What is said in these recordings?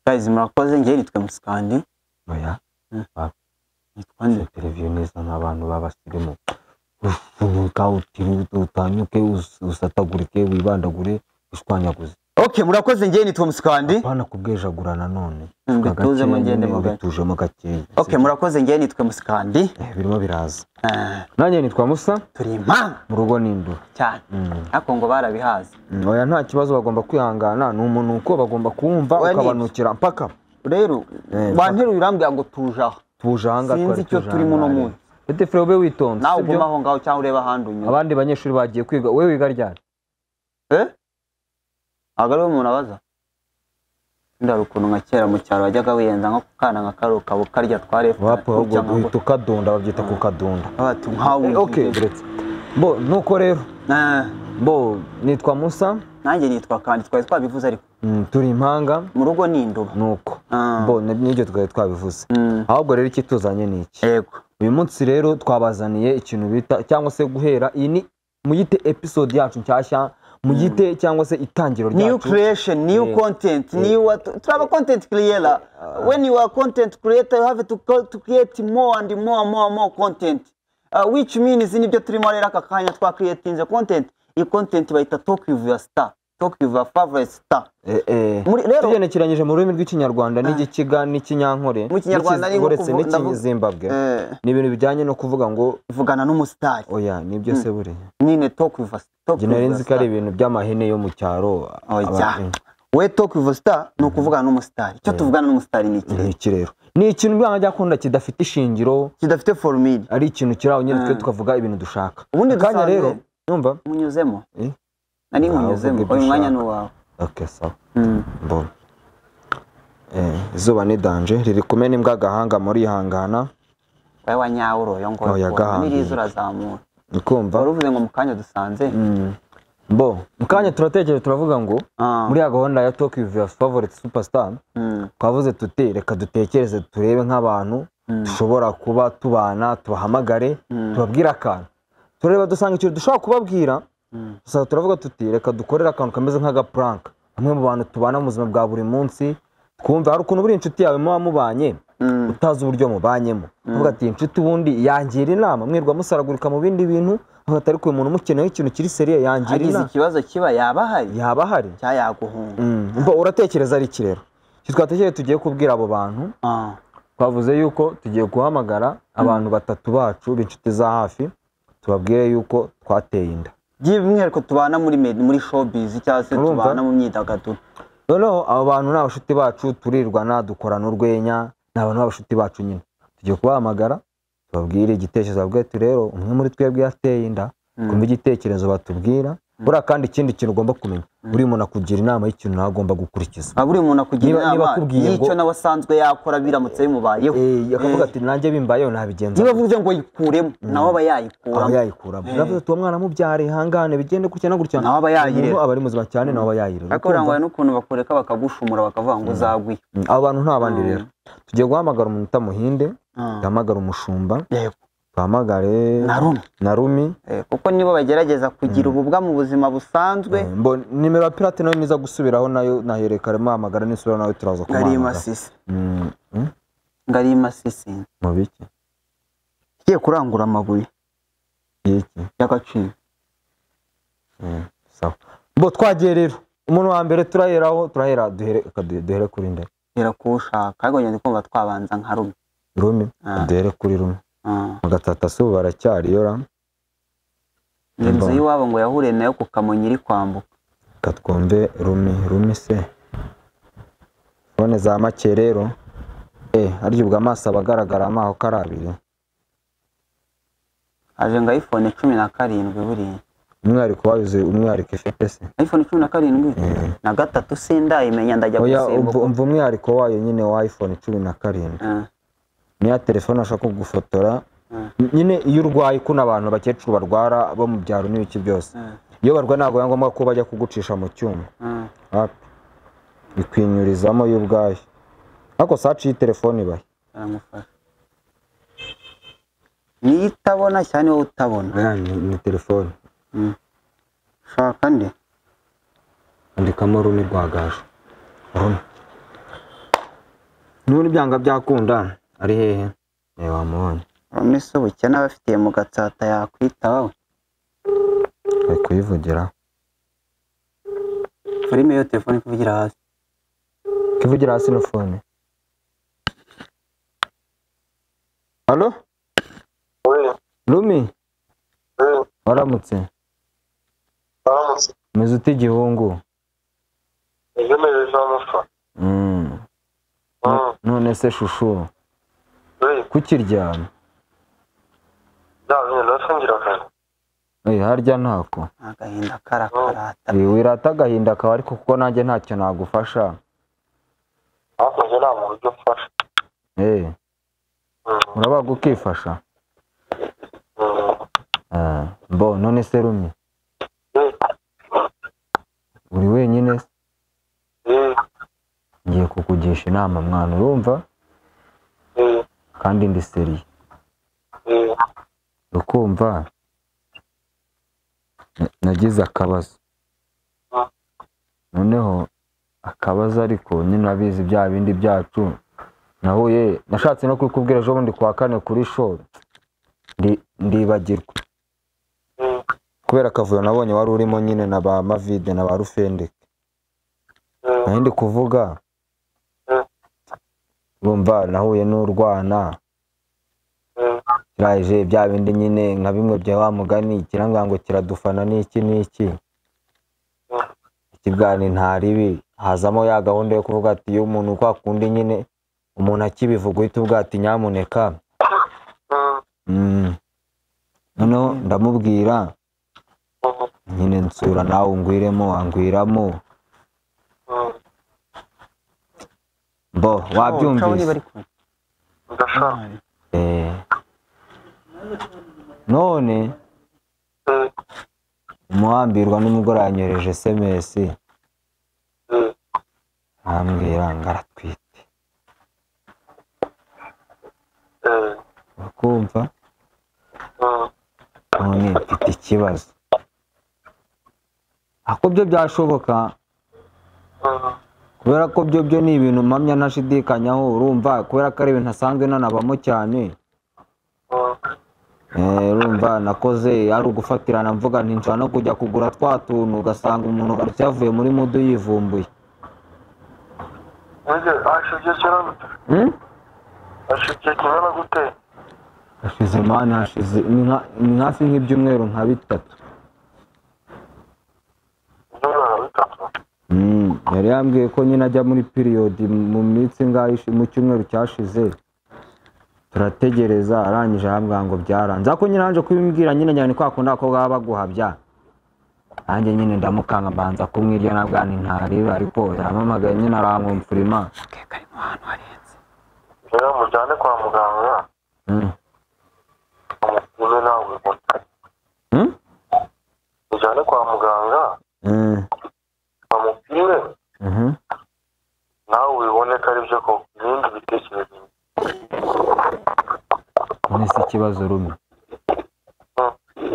guys murakoze ngiye nitwe Musikandi oya nitwande televiziyo neza n'abantu babasirimo utanyuke usatagurike wibandagure ushwanyaguze okay murakoze ngiye nitwe Musikandi apana kubwejagura nanone mbituze mu ngende mu bituje mu gake okay murakoze ngiye nitwe Musikandi birimo biraza nanjye nitwa Musa turi impamvu mu rugo n'induru cyane ariko ngo barabihaza oya nta kibazo bagomba kwihangana n'umuntu uko bagomba kumva ukabanukira mpaka rero banteruye urambya ngo tujaho sinzi icyo turimo no munsi ete frere ube witonze nawe ugumaho ngaho cyangwa ureba ahandi unyura abandi banyeshuri bagiye kwiga wewe wiga ryari agaro umuntu abaza ndarukuntu nka kera mu cyaro wajyaga wiyenza nko kukana nka karuka bukarya twarefa wapo tukadunda babyita kukadunda ati nkawe okay direct bo nuko rero bo nitwa Musa nanjye nitwa kandi twari twabivuze ariko turi impanga mu rugo n'induba nuko bo n'ibyo twari twabivuze ahubwo rero ikituzanye niki yego uyu munsi rero twabazaniye ikintu bita cyangwa se guhera iyi ni muyite episode yacu nshyashya muyite cyangwa se itangiro ryacu new creation new content new traba content creator when you are content creator you have to create more and more content which means nibyo turimo rero aka kanya twa creating content iyi content bayita talk with your star talk with your favorite star tugenekeranyije mu rurimi rw'ikinyarwanda n'igikiga n'ikinyankore mu kinyarwanda ni uretse n'ikizimbabwe ni ibintu bijyanye no kuvuga ngo vugana n'umusitari oya ni byo se buriya nine talk with a star generenzi kari ibintu by'amahene yo mu cyaro we talk with a star no kuvugana n'umusitari cyo tuvugana n'umusitari ni iki rero ni ikintu byanga akunda kidafite ishingiro kidafite formule ari ikintu kiraho nyine twe tukavuga ibintu dushaka ubundi kanya rero numva munyuzemo nani munyuzemo uyu mwanya no wawe okay sawa bon izuba ni danger riri kumena imbwa gahanga muri ihangana wawe wanyawuro yo ngo nirizo urazamura ukumva uruvuze ngo mukanya dusanze bo mukanya turatekereje turavuga ngo muri ya gahunda ya talk with your favorite superstar twavuze tuti reka dutekereze turebe nk'abantu dushobora kuba tubana tubahamagare tubabwira akantu tureba dusanga ikintu dushobora kubabwira gusa turavuga tuti reka dukorera akantu kameze nk'aga prank amwe mu bantu tubana mu buzima bwa buri munsi twumva hari ukuntu buri inshuti yawe muba mubanye utazi uburyo mubanyemo uvuga ati inshuti ubundi yangira inama mwirwa musaragurika mu bindi bintu atari ku muntu umukeneyeho ikintu kiri seriye yangira inama ikibazo kiba yaba hari cyayaguhunga uratekereza ari iki rero twatekereje tugiye kubwira abo bantu twavuze yuko tugiye guhamagara abantu batatu bacu b'inshuti za hafi tubabwire yuko twateye inda by'umwihariko tubana muri showbiz cyangwa se tubana mu myidagaduro noneho abo bantu ni abashuti bacu turirwana dukorana urwenya ni abantu b'abashuti bacu nyine tugiye kubahamagara tubabwire igitekerezo babwire rero umwe muri twebwe yateye inda kumva igitekerezo batubwira buriya kandi ikindi kintu ugomba kumenya buri muntu akugira inama y'ikintu nawe agomba gukurikiza buri muntu akugira inama y'icyo nawe asanzwe yakora biramutse bimubayeho akavuga ati nanjye bimbayeho nabigenza niba avuze ngo yikuremo nawe aba yayikuramo navuze tuba mwana mubyare hangane bigende gutya na gutya nawe aba yayirera aba ari muzima cyane nawe aba yayirera ariko urangwa n'ukuntu bakoreka bakagushumura bakavuga ngo uzagwiye abo bantu nta bandi rero tugiye guhamagara umuntu utamuhinde duhamagara umushumba tuhamagare na Rumi kuko nibo bagerageza kugira ububwa mu buzima busanzwe nimero ya pirate nayo niza gusubiraho nayo naherekare muhamagara n'isura nawe turaza kuhamagara ngari masisi mu biki kiye kurangura amabuye iki y'agaciro sawa bo twagiye rero umuntu wa mbere turahera duhere kuri nde hera kushaka ariko nyine kumva twabanza nka Rumi duhere kuri Rumi mugatata su baracyari yora inzu y'iwabo ngo yahure nayo ku Kamonyi iri kwambuka katwumve Rumi se fone za make rero harya ubwo amaso abagaragara amaho karabiri aje nga iPhone 17 buriya umwihariko wabize umwihariko ifite se iPhone 17 na gatatu sindayimenya ndajya gusimbuka umva umwihariko wayo nyine wa iPhone 17 niya telefone ashaka kugufotora nyine iyo urwaye kuna abantu bakecuru barwara bo mu byaro n'ibiki byose iyo barwaye ntabwo yangombwa ko bajya kugucisha mu cyuma bikwinyurizamo y'ubwayo ariko saci y'itelefone ibaye aramufasha ni itabona cyane wowe utabona ni telefone shaka nde andikamo Rumi rwagaje Rumi n'uri byanga byakunda ari hehe wamubonye Rumisi ubukene abafitiye mu Gatsata yakwita wowe ari kuyivugira filime yo telefone kuvugira hasi kivugira hasi no phone. Allo Rumi waramutse meze uti igihungu none se shushu kukiryama harya ntako agahinda karakarata wirata agahinda kawe ariko kuko nanjye ntacyo nagufasha hakoze nta muntu ujya ufasha urabaga ukifasha mbo none se Rumi uri wenyine se ngiye kukugisha inama mwana urumva kandi ndi seriye ukumva nagize akabazo noneho akabazo ariko nyine abizi bya bindi byacu nahuye nashatse no kubikubwira ejo bundi kwa kane kuri show ndibagirwa kubera akavuyo nabonye wari urimo nyine na ba Mavide na ba Rufendeke nahindi kuvuga urumva nahuye n'urwana kiraje bya bindi nyine nka bimwe bya wa mugani kiranga ngo kiradufana n'iki ikibwani ntaribi hazamo ya gahunda yo kuvuga ati iyo umuntu kwa kundi nyine umuntu akibivuga uhita uvuga ati nyamuneka noneho ndamubwira nyine nsura nawe ungwiramo bo wabyumvise none umuhambirwa n'umugore yanyoreje SMS ambwira ngo aratwite ukumva none mfite ikibazo ako byo byashoboka kubera ko byo ni ibintu mpamya ntashidikanyaho urumva kubera ko ari ibintu asanzwe nanabamo cyane urumva nakoze ari ugufatirana mvuga nti nshobora no kujya kugura twa tuntu ugasanga umuntu garutse yavuye muri mudu yivumbuye hashize mani hashize ni hafi nk'ibyumweru nka 3 yari yambwiye ko nyine ajya muri period mu minsi ngaho mu cyumweru cyashize turategereza arangije ahambwa ngo byaranze ako nyine anje kubimbwira nyine nyane kwa kunda ko baba baguhabya anje nyine ndamukanga mbanza kumwirya nabwani ntari ariko yamamagaye nyine arankumfurima kari mu hantu harenze rero mujyane kwa muganga amupime nawe mujyane kwa muganga amupime nawe ubibone ko ari byo ko ibindi bitekerezo none si ikibazo Rumi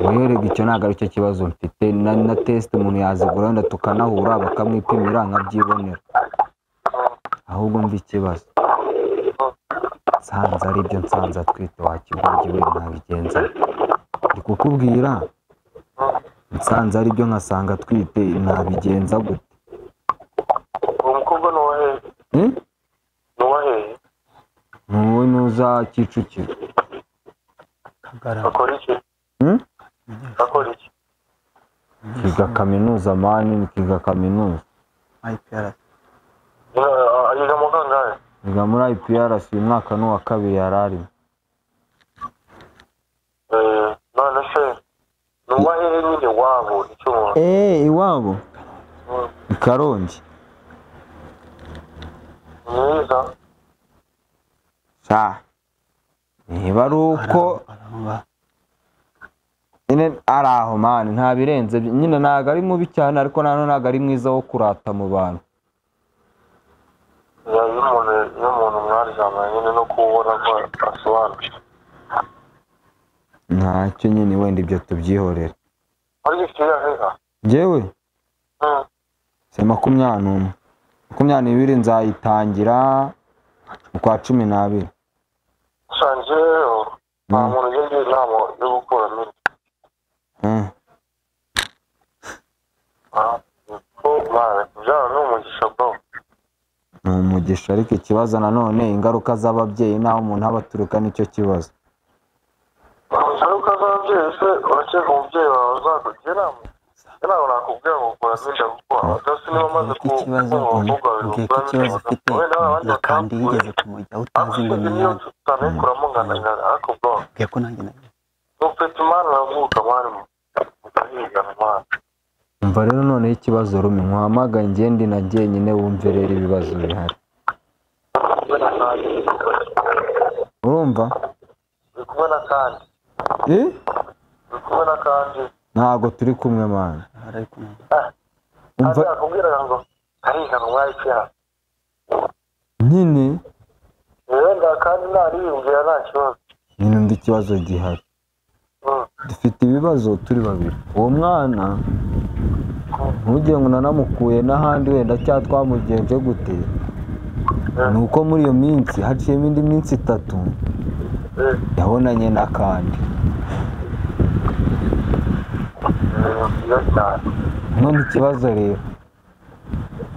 werega icyo ntabwo ari cyo kibazo mfite na test umuntu yazigura wenda tukanahura bakamwipimira nkabyibonera ahubwo mva ikibazo nsanze ari byo nsanze atwite wakigoryi we ntabigenza ndi kukubwira nsanze ari byo nkasanga atwite ntabigenza gute umukobwa nuwahe nuwe nuza Kicukiro akora iki kiga kaminuza mani kiga kaminuza IPRS yiga mu kangahe yiga muri IPRS uyu mwaka n'uwa kabiri yarari none se nuwahe nyine wabo icyo iwabo Karongi mwiza niba ari uko nyine ari aho mani nta birenze nyine ntabwo ari mubi cyane ariko nanone ntabwo ari mwiza wo kurata mu bantu iyo umuntu mwaryamanye nyine no kubona ko asobanutse ntacyo nyine wenda ibyo tubyihorera ariko ikiya heza njyewe se 21 nzayitangira Kwa 12 Sanje nta muntu ugira inama yo gukora mini. Kubyara ni umugisha bro. Ni umugisha ariko ikibazo nanone ingaruka z'ababyeyi naho umuntu aba aturuka nicyo kibazo. Ingaruka z'ababyeyi se urakeka umubyeyi wawe azakugira inama? Nawe nakubwira ngo ukora minda gukora. Adasi niba amaze ikibazo ufite kandi yigeze kumujya utazi ngo ni niyo tutanekuramo ngana ariko bro. Bwiye ko nanjye nayo. Ufite imana uravuka mani mutahigana mani. Umva rero noneho ikibazo Rumi nkwamagaye ngende na jyenyine wumve rero ibibazo bihari. Urumva? Uri kumwe na kandi. Uri kumwe na kandi. Ntago turi kumwe mani. Umva akubwira ngo ariga mwayicira. Nyine Wenda kandi nariyumvira nta kibazo. nyine ndi kibazo gihari. Dufite ibibazo turi babiri. Uwo mwana ntugire ngo nanamukuye n'ahandi wenda cyangwa twamugenje gute. Nuko muri iyo minsi haciyemo indi minsi 3 yabonanye n'akandi. None ikibazo rero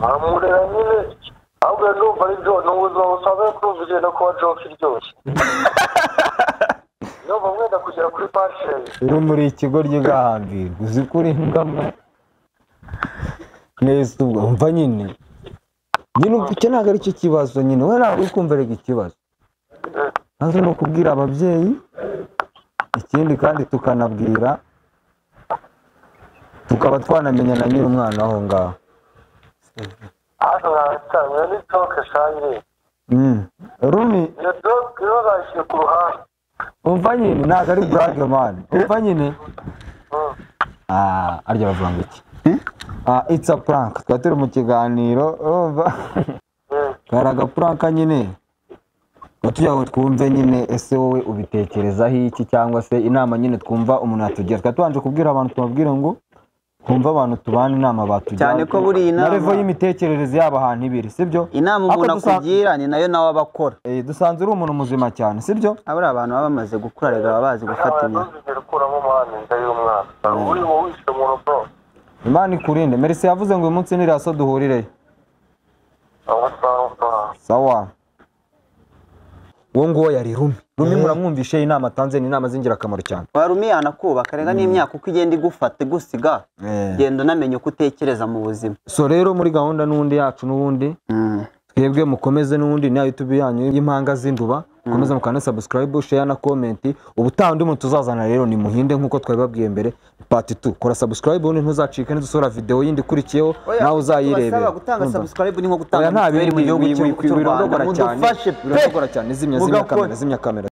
amurera nyine ahubwo ndumva ari byo n'ubuzima busanzwe kumva no kuba joke iryoshye. Ndumva mwenda kugera kuri passion. uri muri ikigo ry'igahambirwa uzi kuri ingama neza ubwo umva nyine icyo ntabwo ari cyo kibazo nyine we ntabwo uri kumva rega ikibazo ntabwo no kubwira ababyeyi ikindi kandi tukanabwira tukaba twanamenya na nyiri umwana aho ngaho. Hano ntabwo ni joke shayire. Rumi iyo joke iyo zashyire ku ruhande. umva nyine ntabwo ari burage mani umva nyine arya bavuga ngo iki it's a prank twari turi mu kiganiro urumva kari agapranka nyine tugira ngo twumve nyine ese wowe ubitekerezaho iki cyangwa se inama nyine twumva umuntu yatugira twari tubanje kubwira abantu tubabwire ngo twumva abantu tubana inama batugira cyane ko buri inama na level y'imitekerereze yaba ahantu ibiri sibyo inama umuntu akugira ni nayo nawe abakora dusanze uri umuntu muzima cyane sibyo abari abantu baba bamaze gukura rega baba bazi gufata imyanya kuramo mani ndari umwana uri mu wishe umuntu bro. Imana ikurinde. Merci yavuze ngo uyu munsi niraso duhurire. Sawa. Uwo ngo yari Rumi. Rumi muramwumvishe inama tanze ni inama z'ingirakamaro cyane. Wa Rumi anakubaka rega n'imyaka uko igenda igufata gusiga genda namenye uko utekereza mu buzima. So rero muri gahunda n'undi yacu n'ubundi twebwe mukomeze n'ubundi na YouTube yanyu y'impanga z'induba mukomeze mukane subscribe share na comment ubutaha undi muntu tuzazana rero ni muhinde nkuko twabibabwiye mbere part 2 kora subscribe ubundi ntuzacike n'udusora video yindi kurikiyeho nawe uzayirebera gutanga subscribe ni nko gutanga mu gihugu cy'u Rwanda birondogora cyane zimya kamera